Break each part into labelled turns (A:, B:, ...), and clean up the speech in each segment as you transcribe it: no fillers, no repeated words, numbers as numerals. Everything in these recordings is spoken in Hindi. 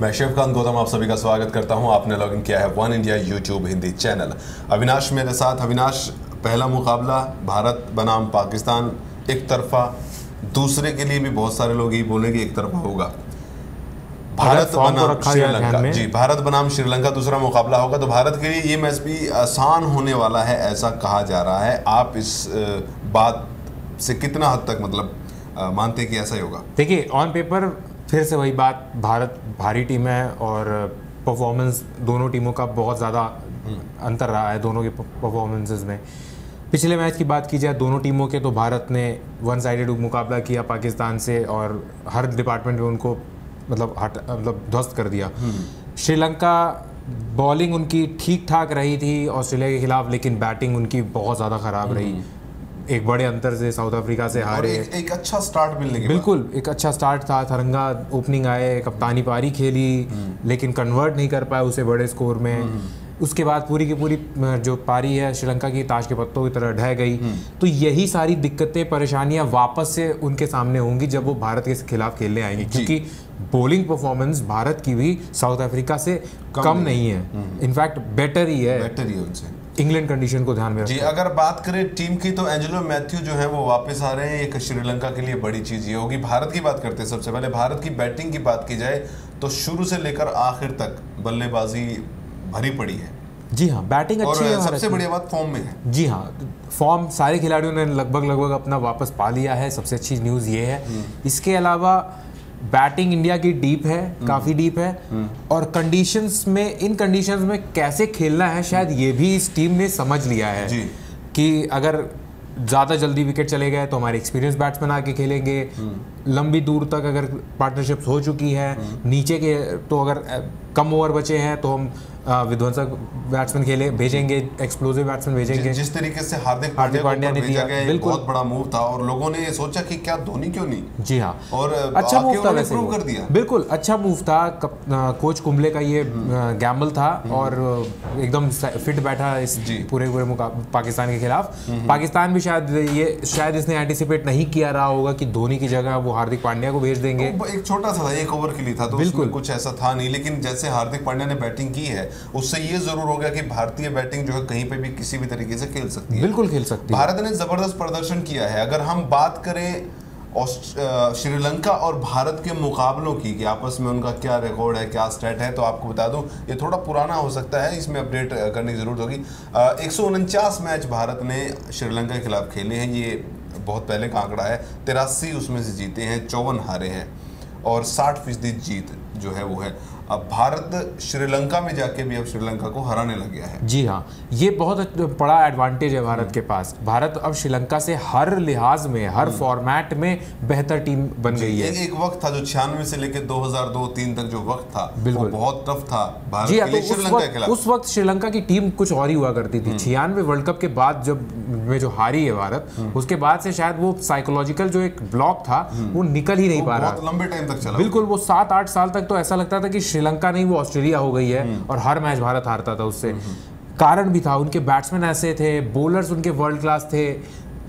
A: मैं शिव खान गौतम आप सभी का स्वागत करता हूं। आपने लॉगिन किया है one India YouTube Hindi channel. Avinash मेरे साथ। अविनाश, पहला मुकाबला भारत बनाम पाकिस्तान एक तरफा, दूसरे के लिए भी बहुत सारे लोग यही बोलेंगे एक तरफा होगा। भारत बनाम श्रीलंका, जी भारत बनाम श्रीलंका दूसरा मुकाबला होगा, तो भारत के लिए ये मैच भी आसान होने वाला है ऐसा कहा जा रहा है। आप इस बात से कितना हद तक मतलब मानते हैं कि ऐसा ही होगा?
B: देखिए, ऑन पेपर फिर से वही बात, भारत भारी टीम है और परफॉर्मेंस दोनों टीमों का बहुत ज़्यादा अंतर रहा है दोनों के परफॉर्मेंसेस में। पिछले मैच की बात की जाए दोनों टीमों के, तो भारत ने वन साइडेड मुकाबला किया पाकिस्तान से और हर डिपार्टमेंट में उनको मतलब ध्वस्त कर दिया। श्रीलंका बॉलिंग उनकी ठीक ठाक रही थी ऑस्ट्रेलिया के खिलाफ, लेकिन बैटिंग उनकी बहुत ज़्यादा ख़राब रही। एक बड़े अंतर से साउथ अफ्रीका से हारे।
A: एक अच्छा स्टार्ट मिलने के
B: बिल्कुल एक अच्छा स्टार्ट था। थरंगा ओपनिंग आए, कप्तानी पारी खेली, लेकिन कन्वर्ट नहीं कर पाए उसे बड़े स्कोर में। उसके बाद पूरी की पूरी जो पारी है श्रीलंका की ताश के पत्तों की तरह ढह गई। तो यही सारी दिक्कतें परेशानियां वापस से उनके सामने होंगी जब वो भारत के खिलाफ खेलने आएंगे, क्योंकि बॉलिंग परफॉर्मेंस भारत की भी साउथ अफ्रीका से कम नहीं है, इनफैक्ट बेटर ही है उनसे, इंग्लैंड कंडीशन को ध्यान में
A: जी। अगर बात करें टीम की तो एंजेलो मैथ्यू जो है वो वापस आ रहे हैं, एक श्रीलंका के लिए बड़ी चीज ये होगी। भारत की बात करते हैं, सबसे पहले भारत की बैटिंग की बात की जाए तो शुरू से लेकर आखिर तक बल्लेबाजी भरी पड़ी है।
B: जी हाँ, बैटिंग अच्छी है,
A: सबसे बढ़िया बात फॉर्म में है।
B: जी हाँ, फॉर्म सारे खिलाड़ियों ने लगभग अपना वापस पा लिया है, सबसे अच्छी न्यूज़ ये है। इसके अलावा बैटिंग इंडिया की डीप है, काफ़ी डीप है, और इन कंडीशंस में कैसे खेलना है शायद ये भी इस टीम ने समझ लिया है जी। कि अगर ज़्यादा जल्दी विकेट चले गए तो हमारे एक्सपीरियंस बैट्समैन आके खेलेंगे, लंबी दूर तक अगर पार्टनरशिप्स हो चुकी है, नीचे के तो अगर कम ओवर बचे हैं तो हम विध्वंसक बैट्समैन भेजेंगे, एक्सप्लोसिव बैट्समैन भेजेंगे।
A: जिस तरीके से हार्दिक पांड्या ने भेजा गया, बिल्कुल बहुत बड़ा मूव था और लोगों ने ये सोचा कि क्या धोनी क्यों नहीं।
B: जी हाँ,
A: और
B: अच्छा मूव था, वैसे
A: प्रूव कर दिया।
B: बिल्कुल अच्छा मूव था। कोच कुंबले का ये गैम्बल था और एकदम फिट बैठा इस पूरे पाकिस्तान के खिलाफ। पाकिस्तान भी शायद इसने एंटिसिपेट नहीं किया रहा होगा कि धोनी की जगह वो हार्दिक पांड्या को भेज देंगे।
A: एक छोटा सा था, एक ओवर के लिए था, तो बिल्कुल कुछ ऐसा था नहीं। लेकिन जैसे हार्दिक पांड्या ने बैटिंग की है उससे ये जरूर हो गया कि भारतीय बैटिंग जो है कहीं पे भी किसी भी तरीके से खेल सकती है।
B: बिल्कुल खेल सकती है।
A: भारत ने जबरदस्त प्रदर्शन किया है। अगर हम बात करें श्रीलंका और भारत के मुकाबलों की कि आपस में उनका क्या रिकॉर्ड है, क्या स्टैट है, तो आपको बता दूं ये थोड़ा पुराना हो सकता है, इसमें अपडेट करने की जरूरत होगी। 149 मैच भारत ने श्रीलंका के खिलाफ खेले हैं, ये बहुत पहले का आंकड़ा है। 83 उसमें से जीते हैं, 54 हारे हैं और 60% जीत जो है वो है। अब भारत श्रीलंका में जाके भी अब श्रीलंका को हराने लग गया है।
B: जी हाँ, ये बहुत बड़ा एडवांटेज है भारत के पास। भारत अब श्रीलंका से हर लिहाज में, हर फॉर्मेट में बेहतर टीम बन गई है।
A: एक वक्त था जो 96 से लेकर 2002-03 तक जो वक्त था, बिल्कुल बहुत टफ था भारत
B: जी
A: के लिए श्रीलंका के खिलाफ।
B: उस वक्त श्रीलंका की टीम कुछ और ही हुआ करती थी। 96 वर्ल्ड कप के बाद जो हारी है भारत, उसके बाद से शायद वो साइकोलॉजिकल जो एक ब्लॉक था वो निकल ही नहीं पा रहा,
A: बहुत लंबे टाइम तक चला।
B: बिल्कुल, वो 7-8 साल तक तो ऐसा लगता था कि श्रीलंका नहीं वो ऑस्ट्रेलिया हो गई है और हर मैच भारत हारता था उससे। कारण भी था, उनके बैट्समैन ऐसे थे, बॉलर्स उनके वर्ल्ड क्लास थे।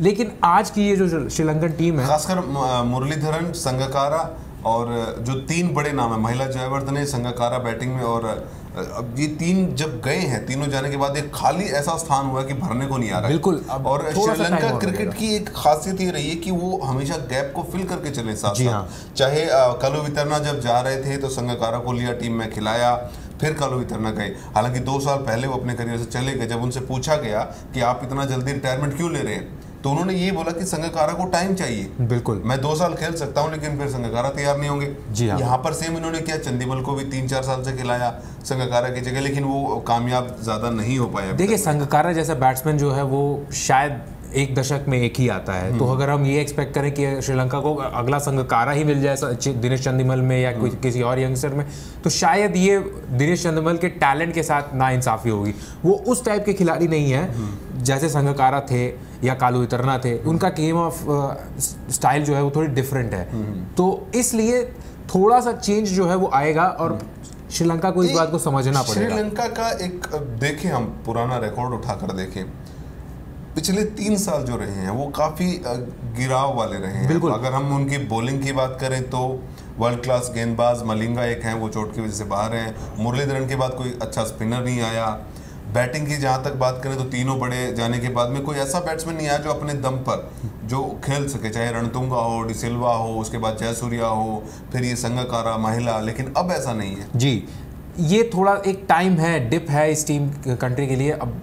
B: लेकिन आज की ये जो श्रीलंकन टीम है,
A: खासकर मुरलीधरन, संगकारा और जो 3 बड़े नाम है, महिला जयवर्धने, संगकारा बैटिंग में, और अब ये 3 जब गए हैं, तीनों जाने के बाद एक खाली ऐसा स्थान हुआ कि भरने को नहीं आ रहा।
B: बिल्कुल।
A: और श्रीलंका क्रिकेट की एक खासियत ये रही है कि वो हमेशा गैप को फिल करके चले साथ साथ। चाहे कलु वितरना जब जा रहे थे तो संगकारा को लिया, टीम में खिलाया, फिर कलु वितरना गए। हालांकि 2 साल पहले वो अपने करियर से चले गए। जब उनसे पूछा गया कि आप इतना जल्दी रिटायरमेंट क्यों ले रहे हैं, तो उन्होंने ये बोला कि संगकारा को टाइम चाहिए।
B: बिल्कुल,
A: मैं 2 साल खेल सकता हूं लेकिन फिर संगकारा तैयार नहीं होंगे।
B: जी हाँ।
A: यहाँ पर सेम इन्होंने किया, चंदीमल को भी 3-4 साल से खिलाया संगकारा की जगह, लेकिन वो कामयाब ज्यादा नहीं हो पाया।
B: देखिए, संगकारा जैसा बैट्समैन जो है वो शायद एक दशक में एक ही आता है। तो अगर हम ये एक्सपेक्ट करें कि श्रीलंका को अगला संगकारा ही मिल जाए दिनेश चंदीमल में या कोई किसी और यंगस्टर में, तो शायद ये दिनेश चंदीमल के टैलेंट के साथ नाइंसाफी होगी। वो उस टाइप के खिलाड़ी नहीं है जैसे संगकारा थे या कालू वितरना थे। उनका गेम ऑफ स्टाइल जो है वो थोड़ी डिफरेंट है, तो इसलिए थोड़ा सा चेंज जो है वो आएगा और श्रीलंका को इस बात को समझना पड़ेगा।
A: श्रीलंका का एक देखें, हम पुराना रिकॉर्ड उठाकर देखें, पिछले 3 साल जो रहे हैं वो काफी गिराव वाले रहे हैं।
B: बिल्कुल।
A: अगर हम उनकी बॉलिंग की बात करें तो वर्ल्ड क्लास गेंदबाज मलिंगा एक हैं, वो चोट की वजह से बाहर हैं। मुरलीधरन के बाद कोई अच्छा स्पिनर नहीं आया। बैटिंग की जहाँ तक बात करें तो तीनों बड़े जाने के बाद में कोई ऐसा बैट्समैन नहीं आया जो अपने दम पर जो खेल सके, चाहे रणतुंगा हो, डिसिल्वा हो, उसके बाद जयसूर्या हो, फिर ये संगकारा, महिला, लेकिन अब ऐसा नहीं है।
B: जी, ये थोड़ा एक टाइम है, डिप है इस टीम कंट्री के लिए। अब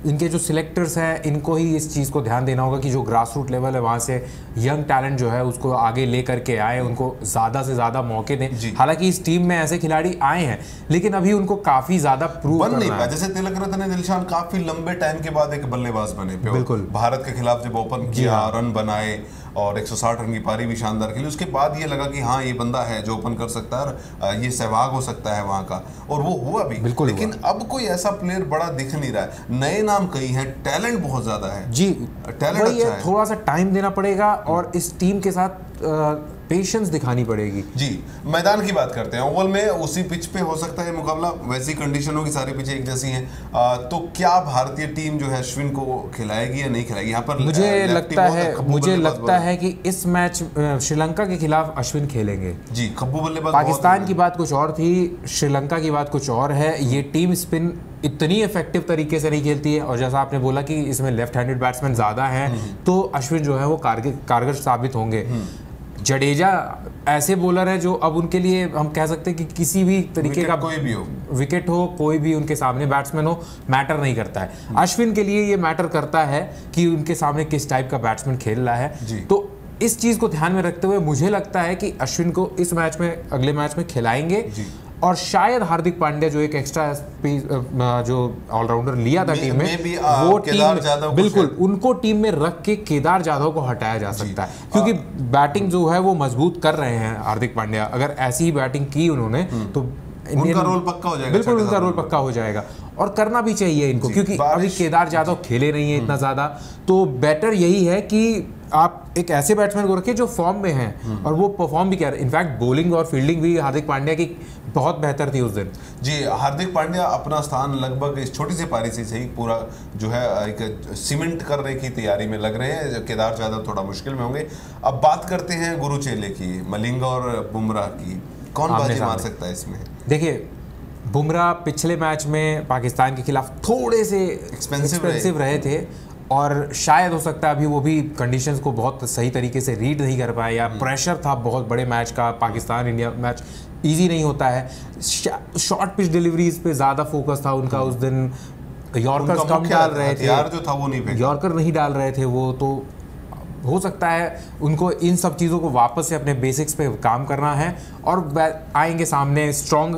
B: इनके जो सिलेक्टर्स हैं इनको ही इस चीज़ को ध्यान देना होगा कि जो ग्रास रूट लेवल है वहाँ से यंग टैलेंट जो है उसको आगे ले करके आए, उनको ज़्यादा से ज़्यादा मौके दें। हालांकि इस टीम में ऐसे खिलाड़ी आए हैं लेकिन अभी उनको काफ़ी ज़्यादा प्रूव
A: बन नहीं पाया। जैसे तिलक रत्न दिलशान काफ़ी लंबे टाइम के बाद एक बल्लेबाज बने,
B: बिल्कुल
A: भारत के खिलाफ जब ओपन किया, रन बनाए और 160 रन की पारी भी शानदार खेली। उसके बाद ये लगा कि हाँ ये बंदा है जो ओपन कर सकता है, ये सहवाग हो सकता है वहाँ का, और वो हुआ भी। लेकिन अब कोई ऐसा प्लेयर बड़ा दिख नहीं रहा है। नए नाम कई हैं, टैलेंट बहुत ज्यादा है
B: जी,
A: टैलेंट अच्छा है।
B: थोड़ा सा टाइम देना पड़ेगा और इस टीम के साथ पेशेंस दिखानी पड़ेगी।
A: जी, मैदान की बात करते हैं। ओवल में उसी पिच पे हो सकता है मुकाबला, वैसी कंडीशनों की सारी पिचें एक जैसी हैं। तो क्या भारतीय टीम जो है अश्विन को खिलाएगी या नहीं खिलाएगी? यहाँ पर
B: मुझे लगता है कि इस मैच श्रीलंका के खिलाफ अश्विन खेलेंगे।
A: जी, खब्बू बल्लेबाज।
B: पाकिस्तान की बात कुछ और थी, श्रीलंका की बात कुछ और है। ये टीम स्पिन इतनी इफेक्टिव तरीके से नहीं खेलती है, और जैसा आपने बोला कि इसमें लेफ्ट हैंडेड बैट्समैन ज़्यादा हैं, तो अश्विन जो है वो कारगर साबित होंगे। जडेजा ऐसे बॉलर है जो अब उनके लिए हम कह सकते हैं कि किसी भी तरीके का
A: कोई भी हो,
B: विकेट हो, कोई भी उनके सामने बैट्समैन हो, मैटर नहीं करता है। अश्विन के लिए ये मैटर करता है कि उनके सामने किस टाइप का बैट्समैन खेल रहा है। तो इस चीज़ को ध्यान में रखते हुए मुझे लगता है कि अश्विन को इस मैच में, अगले मैच में खिलाएंगे, और शायद हार्दिक पांड्या जो एक एक्स्ट्रा जो ऑलराउंडर लिया था टीम में, वो टीम बिल्कुल उनको टीम में रख के केदार जाधव को हटाया जा सकता है, क्योंकि बैटिंग जो है वो मजबूत कर रहे हैं हार्दिक पांड्या। अगर ऐसी ही बैटिंग की उन्होंने तो
A: उनका रोल पक्का हो जाएगा।
B: बिल्कुल उनका रोल पक्का हो जाएगा, और करना भी चाहिए इनको, क्योंकि अभी केदार जाधव खेले नहीं है इतना ज़्यादा। तो बेटर यही है कि आप एक ऐसे बैट्समैन को रखिए जो फॉर्म में हैं, और वो परफॉर्म भी कर रहे हैं। इनफैक्ट बॉलिंग और फील्डिंग भी हार्दिक पांड्या की बहुत बेहतर थी उस दिन।
A: जी, हार्दिक पांड्या अपना स्थान लगभग इस छोटी सी पारी से सही पूरा जो है एक सीमेंट करने की तैयारी में लग रहे हैं। केदार जाधव थोड़ा मुश्किल में होंगे। अब बात करते हैं गुरु चेले की, मलिंगा और बुमराह की, कौन बाजी मार सकता है इसमें?
B: देखिए, बुमराह पिछले मैच में पाकिस्तान के खिलाफ थोड़े से एक्सपेंसिव रहे थे, और शायद हो सकता है अभी वो भी कंडीशंस को बहुत सही तरीके से रीड नहीं कर पाए, या प्रेशर था बहुत बड़े मैच का। पाकिस्तान इंडिया मैच इजी नहीं होता है, शॉर्ट पिच डिलीवरीज पे ज़्यादा फोकस था उनका उस दिन। यॉर्कर्स कम डाल रहे थे,
A: जो था वो नहीं,
B: यॉर्कर नहीं डाल रहे थे वो, तो हो सकता है उनको इन सब चीज़ों को वापस से अपने बेसिक्स पे काम करना है, और आएंगे सामने स्ट्रॉन्ग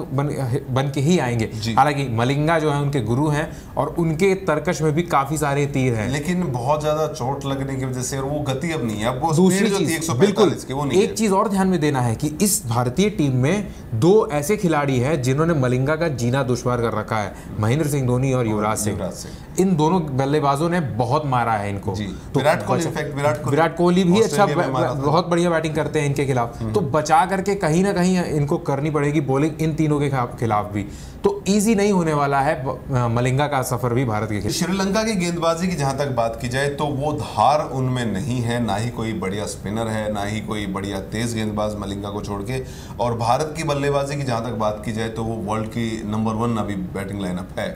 B: बन के ही आएंगे। हालांकि मलिंगा जो है उनके गुरु हैं, और उनके तर्कश में भी काफ़ी सारे तीर हैं,
A: लेकिन बहुत ज़्यादा चोट लगने की वजह से, और वो गति अब नहीं है, अब वो
B: दूसरी
A: जो थी 145
B: बिल्कुल
A: की वो नहीं है।
B: एक चीज़ और ध्यान में देना है कि इस भारतीय टीम में दो ऐसे खिलाड़ी हैं जिन्होंने मलिंगा का जीना दुश्वार कर रखा है, महेंद्र सिंह धोनी और युवराज सिंह। इन दोनों बल्लेबाजों ने बहुत मारा है इनको।
A: तो
B: विराट कोहली भी अच्छा, बहुत बढ़िया बैटिंग करते हैं इनके खिलाफ, तो बचा करके कहीं ना कहीं इनको करनी पड़ेगी बॉलिंग इन तीनों के खिलाफ भी। तो इजी नहीं होने वाला है मलिंगा का सफर भी भारत के खिलाफ।
A: श्रीलंका की गेंदबाजी की जहां तक बात की जाए तो वो धार उनमें नहीं है, ना ही कोई बढ़िया स्पिनर है, ना ही कोई बढ़िया तेज गेंदबाज मलिंगा को छोड़ के। और भारत की बल्लेबाजी की जहां तक बात की जाए तो वो वर्ल्ड की नंबर 1 अभी बैटिंग लाइनअप है।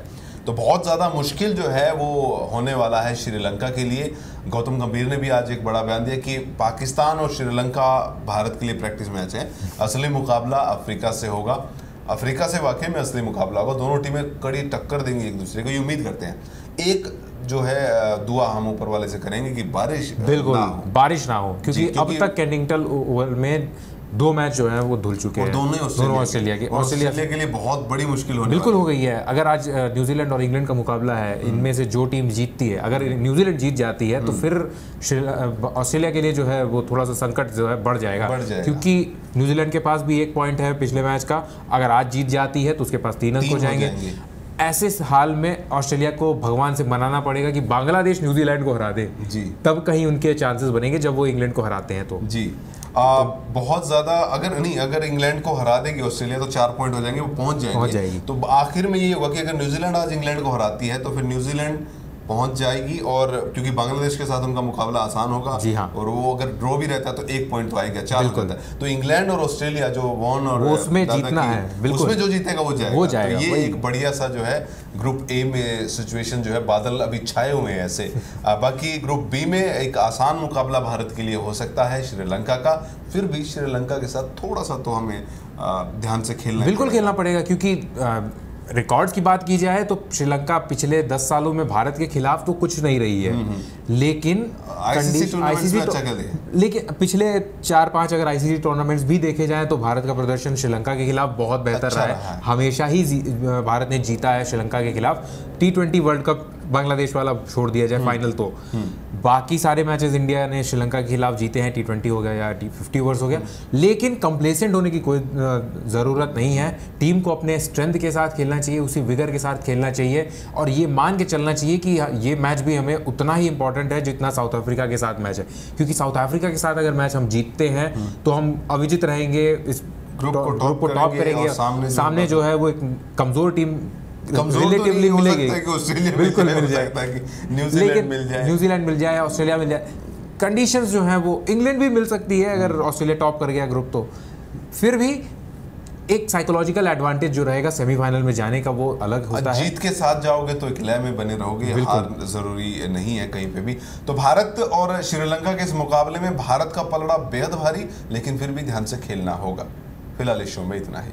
A: तो बहुत ज़्यादा मुश्किल जो है वो होने वाला है श्रीलंका के लिए। गौतम गंभीर ने भी आज एक बड़ा बयान दिया कि पाकिस्तान और श्रीलंका भारत के लिए प्रैक्टिस मैच है, असली मुकाबला अफ्रीका से होगा। अफ्रीका से वाकई में असली मुकाबला होगा, दोनों टीमें कड़ी टक्कर देंगी एक दूसरे को, ये उम्मीद करते हैं। एक जो है दुआ हम ऊपर वाले से करेंगे कि बारिश
B: बारिश ना हो, क्योंकि अब तक केनिंगटन ओवल में 2 मैच जो हैं वो धुल चुके हैं, दोनों ऑस्ट्रेलिया के।
A: ऑस्ट्रेलिया के लिए बहुत बड़ी मुश्किल होने
B: बिल्कुल हो गई है। अगर आज न्यूजीलैंड और इंग्लैंड का मुकाबला है, इनमें से जो टीम जीतती है, अगर न्यूजीलैंड जीत जाती है तो फिर ऑस्ट्रेलिया के लिए जो है वो थोड़ा सा संकट जो है बढ़ जाएगा, क्योंकि न्यूजीलैंड के पास भी 1 पॉइंट है पिछले मैच का। अगर आज जीत जाती है तो उसके पास 3 अंक हो जाएंगे। ऐसे हाल में ऑस्ट्रेलिया को भगवान से मनाना पड़ेगा कि बांग्लादेश न्यूजीलैंड को हरा दे, तब कहीं उनके चांसेस बनेंगे जब वो इंग्लैंड को हराते हैं। तो
A: जी बहुत ज्यादा अगर इंग्लैंड को हरा देगी ऑस्ट्रेलिया तो 4 पॉइंट हो जाएंगे, वो पहुंच जाएगी। तो आखिर में ये हुआ कि अगर न्यूजीलैंड आज इंग्लैंड को हराती है तो फिर न्यूजीलैंड पहुंच जाएगी, और क्योंकि बांग्लादेश के साथ उनका मुकाबला आसान होगा।
B: जी हाँ।
A: और वो अगर ड्रॉ भी रहता है तो 1 पॉइंट तो आएगा, 4 होता है। तो इंग्लैंड और ऑस्ट्रेलिया जो वॉन और
B: उसमें जीतना है, बिल्कुल
A: उसमें जो जीतेगा वो जाएगा।
B: वो जाएगा।
A: तो ये एक बढ़िया सा जो है ग्रुप ए में सिचुएशन जो है, बादल अभी छाए हुए हैं ऐसे। बाकी ग्रुप बी में एक आसान मुकाबला भारत के लिए हो सकता है श्रीलंका का। फिर भी श्रीलंका के साथ थोड़ा सा तो हमें ध्यान से खेलना
B: बिल्कुल खेलना पड़ेगा, क्योंकि रिकॉर्ड्स की बात की जाए तो श्रीलंका पिछले 10 सालों में भारत के खिलाफ तो कुछ नहीं रही है, लेकिन लेकिन पिछले 4-5 अगर आईसीसी टूर्नामेंट्स भी देखे जाएं तो भारत का प्रदर्शन श्रीलंका के खिलाफ बहुत बेहतर रहा है। हमेशा ही भारत ने जीता है श्रीलंका के खिलाफ। T20 वर्ल्ड कप बांग्लादेश वाला छोड़ दिया जाए फाइनल, तो बाकी सारे मैचेस इंडिया ने श्रीलंका के खिलाफ जीते हैं। T20 हो गया या T50 ओवर्स हो गया, लेकिन कंप्लेसेंट होने की कोई ज़रूरत नहीं है। टीम को अपने स्ट्रेंथ के साथ खेलना चाहिए, उसी विगर के साथ खेलना चाहिए, और ये मान के चलना चाहिए कि ये मैच भी हमें उतना ही इंपॉर्टेंट है जितना साउथ अफ्रीका के साथ मैच है। क्योंकि साउथ अफ्रीका के साथ अगर मैच हम जीतते हैं तो हम अविजित रहेंगे, इस ग्रुप को टॉप करेंगे, और सामने जो है वो एक कमज़ोर टीम रिलेटिवली मिलेगी। बिल्कुल मिल जाएगा, न्यूजीलैंड मिल जाए, ऑस्ट्रेलिया मिल जाए। कंडीशंस जो हैं वो इंग्लैंड भी मिल सकती है अगर ऑस्ट्रेलिया टॉप कर गया ग्रुप, तो फिर भी एक साइकोलॉजिकल एडवांटेज जो रहेगा सेमीफाइनल में जाने का वो अलग होता है।
A: जीत के साथ जाओगे तो एक लय में बने रहोगे, हार जरूरी नहीं है कहीं पे भी। तो भारत और श्रीलंका के इस मुकाबले में भारत का पलड़ा बेहद भारी, लेकिन फिर भी ध्यान से खेलना होगा। फिलहाल इस शो में इतना ही।